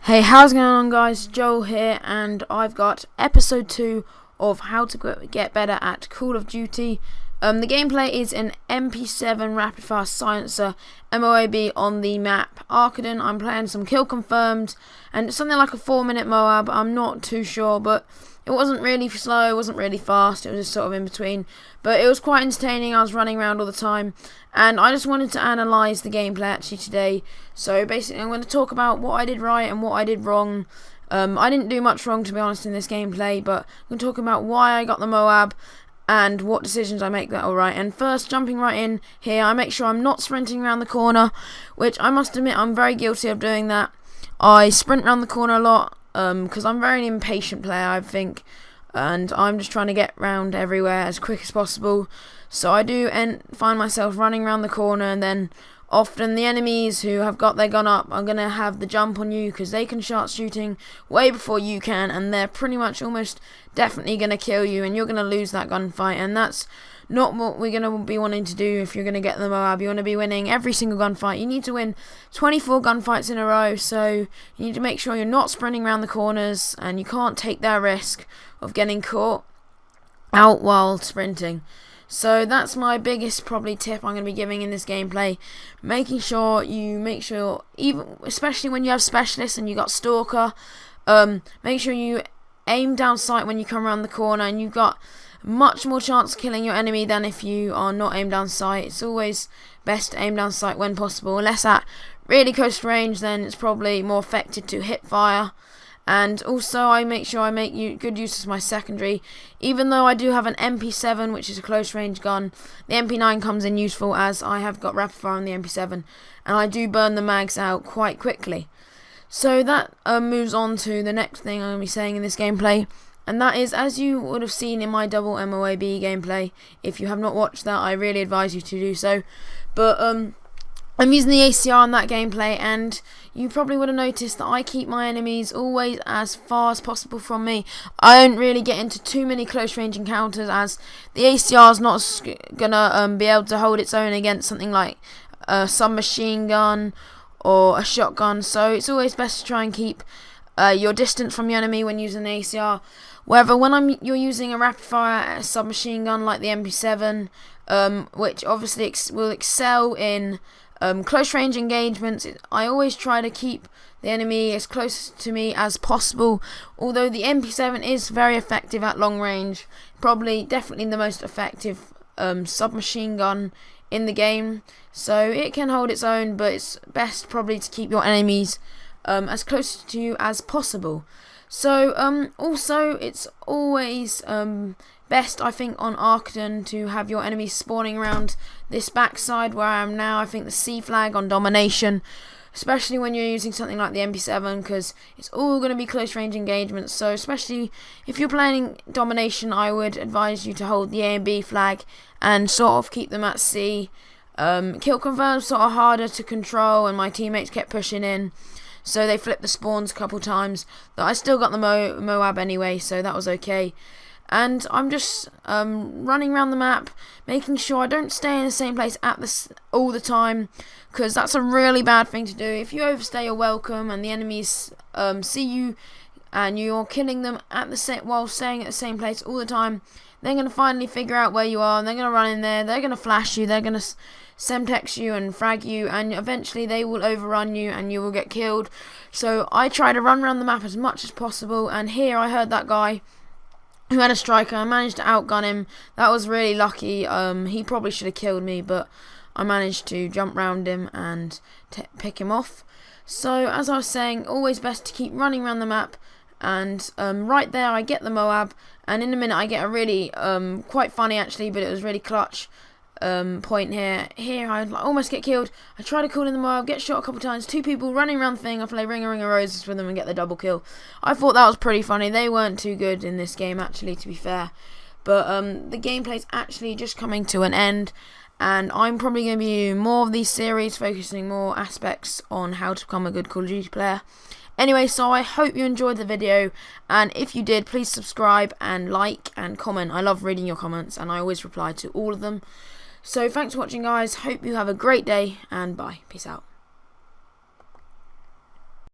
Hey, how's it going on, guys? Joel here, and I've got episode 2 of how to get better at Call of Duty. The gameplay is an Mp7 rapid fire silencer Moab on the map Arcaden. I'm playing some kill confirmed and something like a 4-minute Moab. I'm not too sure, but it wasn't really slow, it wasn't really fast, it was just sort of in between. But it was quite entertaining. I was running around all the time, and I just wanted to analyse the gameplay actually today. So basically I'm going to talk about what I did right and what I did wrong. I didn't do much wrong, to be honest, in this gameplay, but I'm going to talk about why I got the Moab and what decisions I make that alright. And first, jumping right in here, I make sure I'm not sprinting around the corner, which I must admit I'm very guilty of doing that. I sprint around the corner a lot because I'm very an impatient player, I think, and I'm just trying to get round everywhere as quick as possible. So I do find myself running around the corner, and then often the enemies who have got their gun up are going to have the jump on you because they can start shooting way before you can, and they're pretty much almost definitely going to kill you, and you're going to lose that gunfight. And that's not what we're going to be wanting to do if you're going to get the Moab. You want to be winning every single gunfight. You need to win 24 gunfights in a row, so you need to make sure you're not sprinting around the corners, and you can't take that risk of getting caught out while sprinting. So that's my biggest probably tip I'm going to be giving in this gameplay. Making sure, even especially when you have specialists and you got stalker, make sure you aim down sight when you come around the corner, and you've got much more chance of killing your enemy than if you are not aimed down sight. It's always best to aim down sight when possible, unless at really close range, then it's probably more effective to hip fire. And also I make sure I make good use of my secondary. Even though I do have an Mp7, which is a close range gun, the Mp9 comes in useful as I have got rapid fire on the Mp7, and I do burn the mags out quite quickly. So that moves on to the next thing I'm going to be saying in this gameplay, and that is, as you would have seen in my double Moab gameplay. If you have not watched that, I really advise you to do so. But I'm using the ACR in that gameplay, and you probably would have noticed that I keep my enemies always as far as possible from me. I don't really get into too many close range encounters, as the ACR is not gonna be able to hold its own against something like a submachine gun or a shotgun. So it's always best to try and keep your distance from your enemy when using the ACR. Whether when you're using a rapid fire submachine gun like the Mp7, which obviously will excel in close range engagements, I always try to keep the enemy as close to me as possible. Although the Mp7 is very effective at long range, definitely the most effective submachine gun in the game, so it can hold its own, but it's best probably to keep your enemies as close to you as possible. So also it's always best, I think, on Arcaden to have your enemies spawning around this backside where I am now. I think the C flag on domination, especially when you're using something like the Mp7, because it's all going to be close range engagements. So especially if you're playing domination, I would advise you to hold the A and B flag and sort of keep them at C. Kill confirm sort of harder to control, and my teammates kept pushing in, so they flipped the spawns a couple times. But I still got the Moab anyway, so that was okay. And I'm just running around the map, making sure I don't stay in the same place all the time, because that's a really bad thing to do. If you overstay your welcome and the enemies see you and you're killing them while staying at the same place all the time, they're going to finally figure out where you are, and they're going to run in there, they're going to flash you, they're going to semtex you and frag you, and eventually they will overrun you and you will get killed. So I try to run around the map as much as possible, and here I heard that guy who had a striker. I managed to outgun him. That was really lucky. He probably should have killed me, but I managed to jump round him and pick him off. So as I was saying, always best to keep running around the map. And right there I get the Moab, and in a minute I get a really quite funny actually, but it was really clutch point here. I almost get killed. I try to call in the Moab, get shot a couple times, 2 people running around the thing. I play Ring of Roses with them and get the double kill. I thought that was pretty funny. They weren't too good in this game actually, to be fair, but the gameplay's actually just coming to an end, and I'm probably going to be doing more of these series, focusing more aspects on how to become a good Call of Duty player. Anyway, so I hope you enjoyed the video, and if you did, please subscribe and like and comment. I love reading your comments, and I always reply to all of them. So thanks for watching, guys. Hope you have a great day, and bye. Peace out.